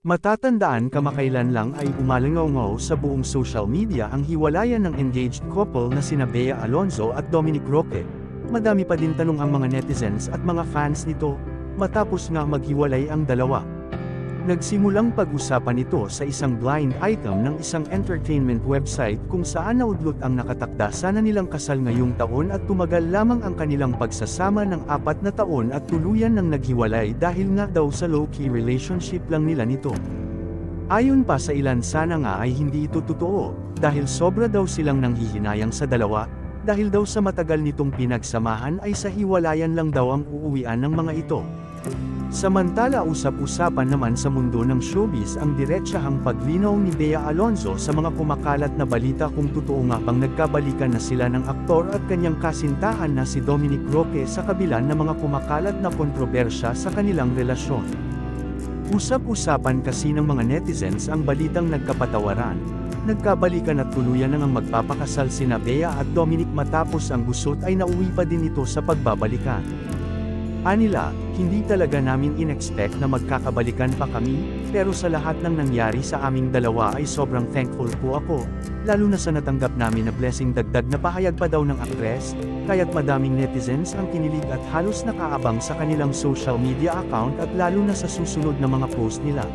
Matatandaan kamakailan lang ay umalingaw sa buong social media ang hiwalayan ng engaged couple na sina Bea Alonzo at Dominic Roque. Madami pa din tanong ang mga netizens at mga fans nito, matapos nga maghiwalay ang dalawa. Nagsimulang pag-usapan ito sa isang blind item ng isang entertainment website kung saan naudlot ang nakatakda sana nilang kasal ngayong taon at tumagal lamang ang kanilang pagsasama ng 4 na taon at tuluyan ng naghiwalay dahil nga daw sa low-key relationship lang nila nito. Ayon pa sa ilan sana nga ay hindi ito totoo, dahil sobra daw silang nanghihinayang sa dalawa, dahil daw sa matagal nitong pinagsamahan ay sa hiwalayan lang daw ang uuwian ng mga ito. Samantala usap-usapan naman sa mundo ng showbiz ang diretsahang paglinaw ni Bea Alonzo sa mga kumakalat na balita kung totoo nga bang nagkabalikan na sila ng aktor at kanyang kasintahan na si Dominic Roque sa kabila ng mga kumakalat na kontrobersya sa kanilang relasyon. Usap-usapan kasi ng mga netizens ang balitang nagkapatawaran, nagkabalikan at tuluyan nang magpapakasal sina Bea at Dominic matapos ang gusot ay nauwi pa din ito sa pagbabalikan. Anila, hindi talaga namin in-expect na magkakabalikan pa kami, pero sa lahat ng nangyari sa aming dalawa ay sobrang thankful po ako, lalo na sa natanggap namin na blessing. Dagdag na pahayag pa daw ng aktres, kaya't madaming netizens ang kinilig at halos nakaabang sa kanilang social media account at lalo na sa susunod na mga post nila.